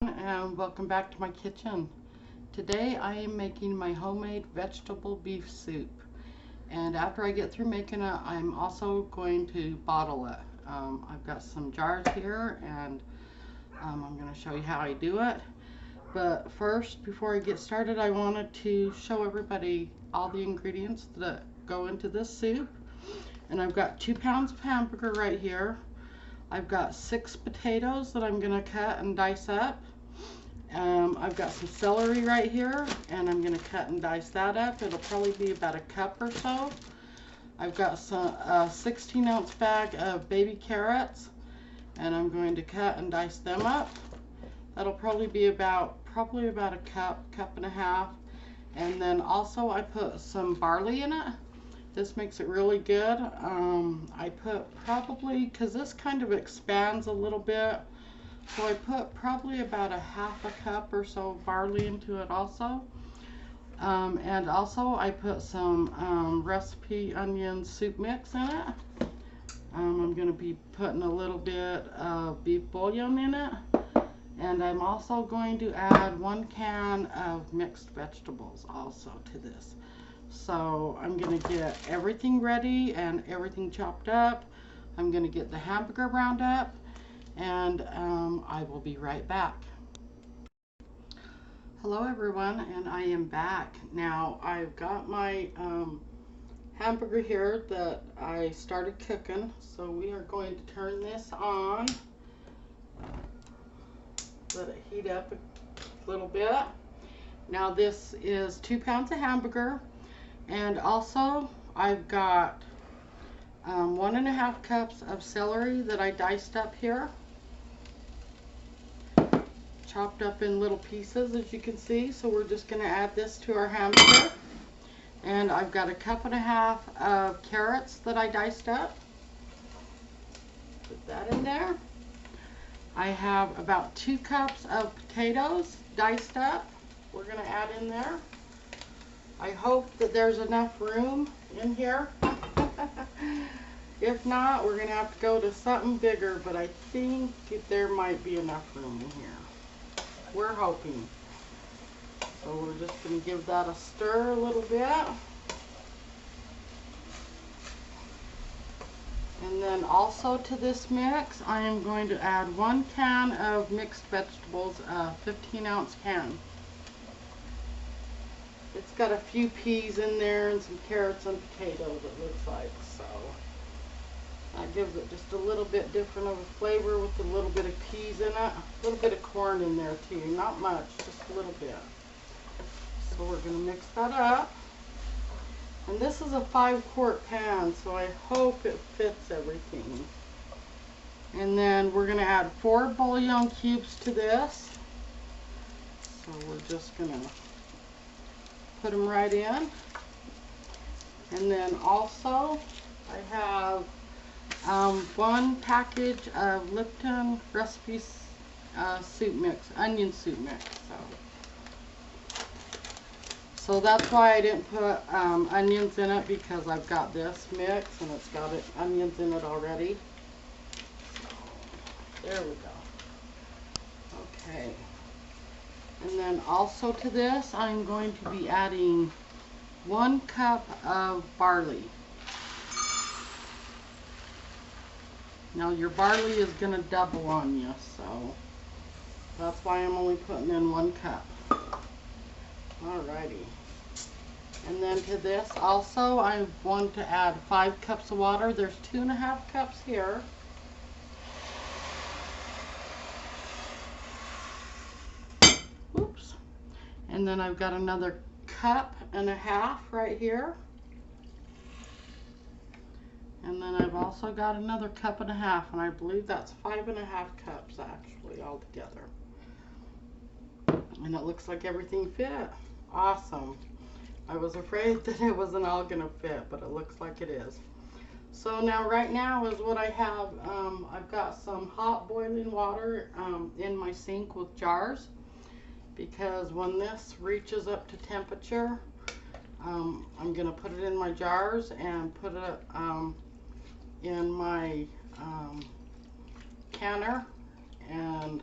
And welcome back to my kitchen. Today I am making my homemade vegetable beef soup, and after I get through making it I'm also going to bottle it. I've got some jars here, and I'm going to show you how I do it. But first, before I get started, I wanted to show everybody all the ingredients that go into this soup. And I've got 2 pounds of hamburger right here. I've got 6 potatoes that I'm going to cut and dice up. I've got some celery right here, and I'm going to cut and dice that up. It'll probably be about a cup or so. I've got some 16-ounce bag of baby carrots, and I'm going to cut and dice them up. That'll probably be about a cup and a half. And then also I put some barley in it. This makes it really good. I put probably, because this kind of expands a little bit, so I put probably about a half a cup or so of barley into it also. And also I put some recipe onion soup mix in it. I'm going to be putting a little bit of beef bouillon in it. And I'm also going to add 1 can of mixed vegetables also to this. So I'm going to get everything ready and everything chopped up. I'm going to get the hamburger browned up, and I will be right back. Hello everyone, and I am back. Now I've got my hamburger here that I started cooking, so we are going to turn this on. Let it heat up a little bit. Now this is 2 pounds of hamburger, and also I've got 1.5 cups of celery that I diced up here, chopped up in little pieces, as you can see. So we're just going to add this to our hamburger. And I've got 1.5 cups of carrots that I diced up. Put that in there. I have about 2 cups of potatoes diced up. We're going to add in there. I hope that there's enough room in here. If not, we're going to have to go to something bigger, but I think there might be enough room in here. We're hoping. So we're just going to give that a stir a little bit. And then also to this mix, I am going to add 1 can of mixed vegetables, a 15-ounce can. It's got a few peas in there and some carrots and potatoes, it looks like. So that gives it just a little bit different of a flavor with a little bit of peas in it. A little bit of corn in there too, not much, just a little bit. So we're going to mix that up. And this is a 5-quart pan, so I hope it fits everything. And then we're going to add 4 bouillon cubes to this. So we're just going to put them right in. And then also I have 1 package of Lipton recipe soup mix, onion soup mix. So that's why I didn't put onions in it, because I've got this mix and it's got onions in it already. So, there we go. Okay. And then also to this, I'm going to be adding 1 cup of barley. Now your barley is going to double on you, so that's why I'm only putting in 1 cup. Alrighty. And then to this also, I want to add 5 cups of water. There's 2.5 cups here. Oops. And then I've got another 1.5 cups right here. And then I've also got another 1.5 cups, and I believe that's 5.5 cups actually altogether. And it looks like everything fit. Awesome. I was afraid that it wasn't all gonna fit, but it looks like it is. So now right now is what I have. I've got some hot boiling water in my sink with jars, because when this reaches up to temperature, I'm gonna put it in my jars and put it in my canner, and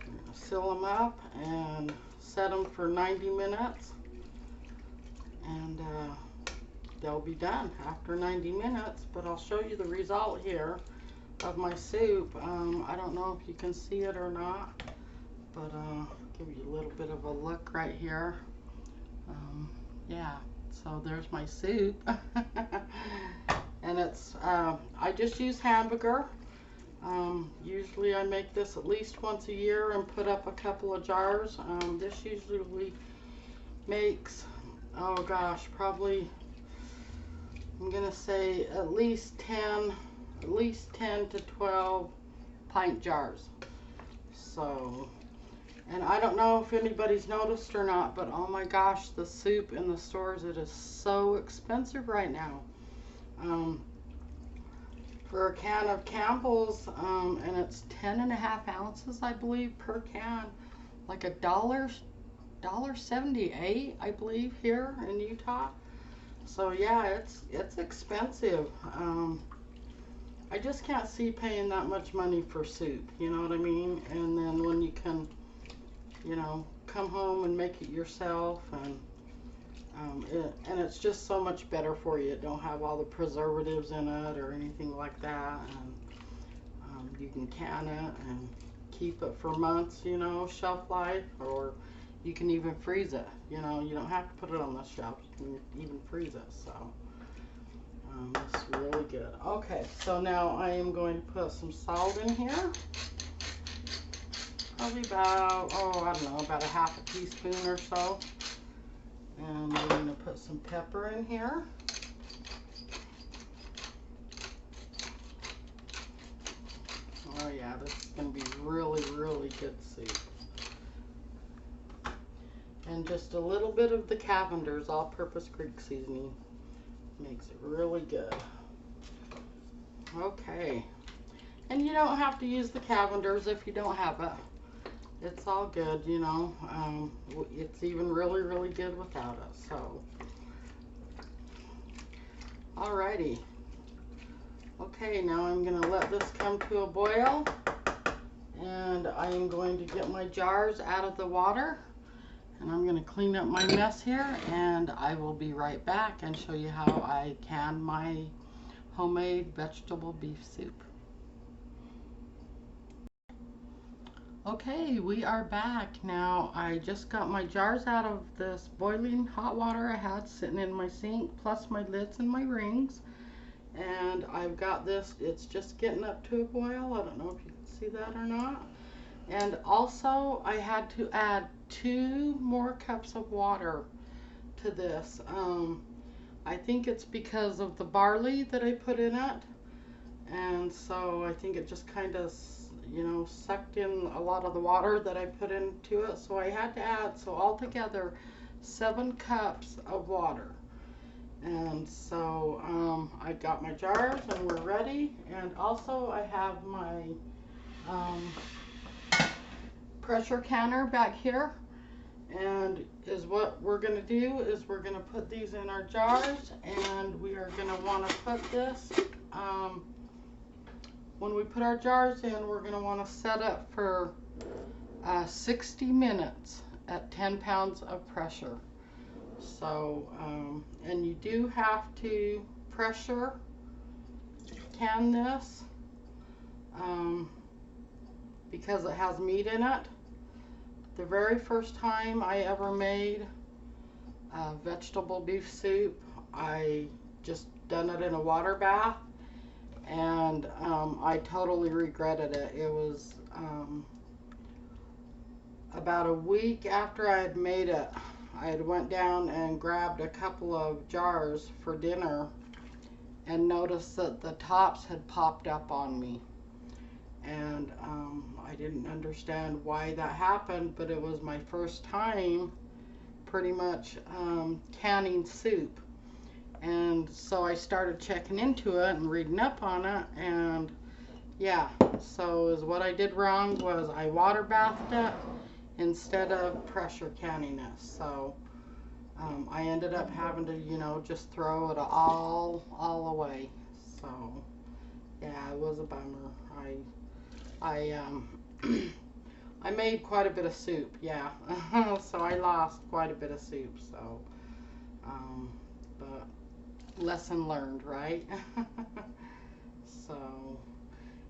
I'm gonna seal them up and set them for 90 minutes, and they'll be done after 90 minutes. But I'll show you the result here of my soup. I don't know if you can see it or not, but give you a little bit of a look right here. Yeah, so there's my soup. And it's I just use hamburger. Usually I make this at least once a year and put up a couple of jars. This usually makes, oh gosh, probably, I'm gonna say at least 10 to 12 pint jars. So, and I don't know if anybody's noticed or not, but oh my gosh, the soup in the stores, it is so expensive right now. For a can of Campbell's, and it's 10.5 ounces, I believe, per can, like $1.78, I believe, here in Utah. So yeah, it's expensive. I just can't see paying that much money for soup, you know what I mean? And then when you can, you know, come home and make it yourself, and it's just so much better for you. It don't have all the preservatives in it or anything like that, and you can can it and keep it for months, you know, shelf life, or you can even freeze it. You know, you don't have to put it on the shelf. You can even freeze it. So it's really good. Okay, so now I am going to put some salt in here. Probably about, oh, I don't know, about a half a teaspoon or so. And we're going to put some pepper in here. Oh yeah, this is going to be really, really good soup. And just a little bit of the Cavender's all-purpose Greek seasoning. Makes it really good. Okay. And you don't have to use the Cavender's if you don't have it. It's all good, you know. It's even really, really good without it. So, alrighty. Okay, now I'm going to let this come to a boil. And I am going to get my jars out of the water. And I'm going to clean up my mess here. And I will be right back and show you how I can my homemade vegetable beef soup. Okay, we are back. Now, I just got my jars out of this boiling hot water I had sitting in my sink, plus my lids and my rings. And I've got this, it's just getting up to a boil. I don't know if you can see that or not. And also, I had to add 2 more cups of water to this. I think it's because of the barley that I put in it. And so I think it just kind of, you know, sucked in a lot of the water that I put into it. So I had to add, so altogether 7 cups of water. And so I got my jars and we're ready. And also I have my pressure canner back here. And is what we're going to do is we're going to put these in our jars, and we are going to want to put this, when we put our jars in, we're going to want to set up for 60 minutes at 10 pounds of pressure. So, and you do have to pressure can this because it has meat in it. The very first time I ever made vegetable beef soup, I just done it in a water bath, and I totally regretted it. It was about a week after I had made it, I had went down and grabbed a couple of jars for dinner and noticed that the tops had popped up on me. And I didn't understand why that happened, but it was my first time pretty much canning soup. And so I started checking into it and reading up on it, and yeah, so is what I did wrong was I water bathed it instead of pressure canning it. So I ended up having to, you know, just throw it all away. So yeah, it was a bummer. I I made quite a bit of soup, yeah. So I lost quite a bit of soup, so, but lesson learned, right? So,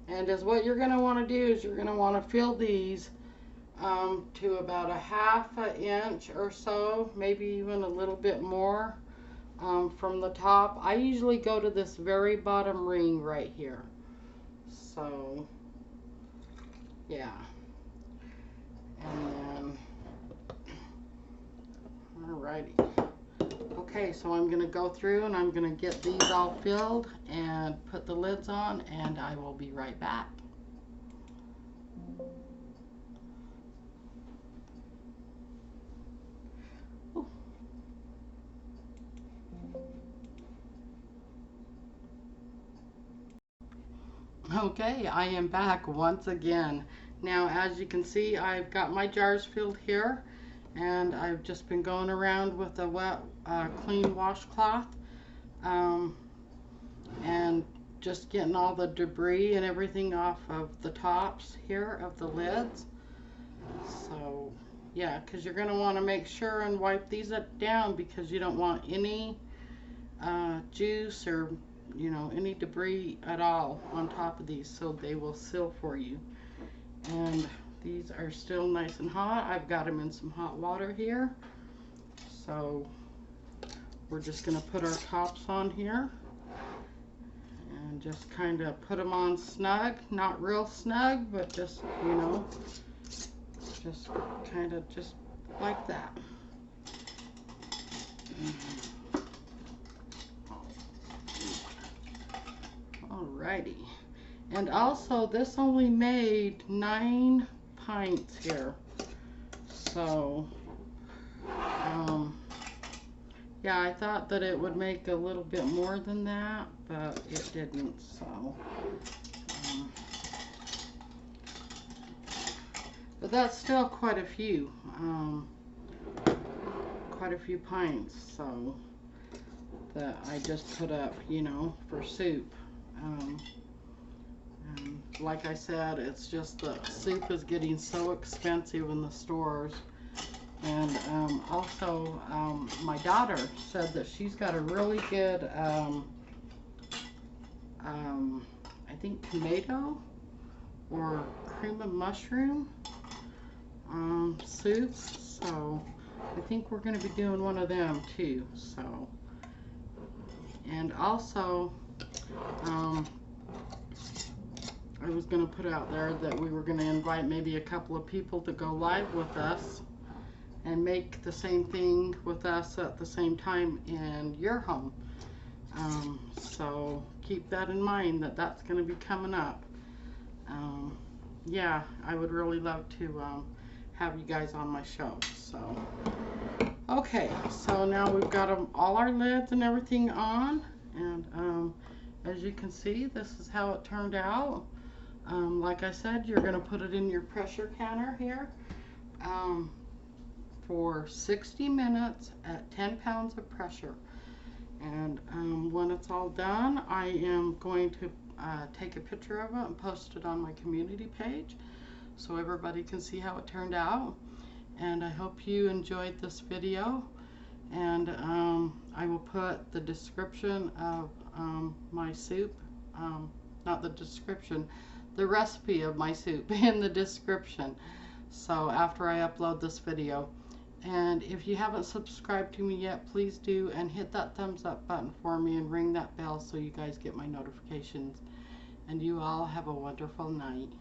and as what you're going to want to do is you're going to want to fill these to about a half an inch or so, maybe even a little bit more from the top. I usually go to this very bottom ring right here. So, yeah. And then, alrighty. Okay, so I'm going to go through and I'm going to get these all filled and put the lids on, and I will be right back. Okay, I am back once again. Now, as you can see, I've got my jars filled here, and I've just been going around with a wet, clean washcloth, and just getting all the debris and everything off of the tops here of the lids. So, yeah, because you're going to want to make sure and wipe these down, because you don't want any juice or any debris at all on top of these, so they will seal for you. And these are still nice and hot. I've got them in some hot water here, so we're just going to put our tops on here and just kind of put them on snug, not real snug, but just just kind of just like that. Alrighty. And also, this only made 9 pints here. So, yeah, I thought that it would make a little bit more than that, but it didn't. So, but that's still quite a few pints. So that I just put up, for soup. And like I said, it's just the soup is getting so expensive in the stores. And also, my daughter said that she's got a really good, I think tomato or cream of mushroom soups. So I think we're going to be doing one of them too. So, and also, I was going to put out there that we were going to invite maybe a couple of people to go live with us and make the same thing with us at the same time in your home. So keep that in mind, that that's going to be coming up. Yeah, I would really love to have you guys on my show. So, okay, so now we've got all our lids and everything on, and as you can see, this is how it turned out. Like I said, you're going to put it in your pressure canner here for 60 minutes at 10 pounds of pressure. And when it's all done, I am going to take a picture of it and post it on my community page so everybody can see how it turned out. And I hope you enjoyed this video. And I will put the description of my soup, not the description, the recipe of my soup in the description. So after I upload this video. And if you haven't subscribed to me yet, please do, and hit that thumbs up button for me and ring that bell so you guys get my notifications. And you all have a wonderful night.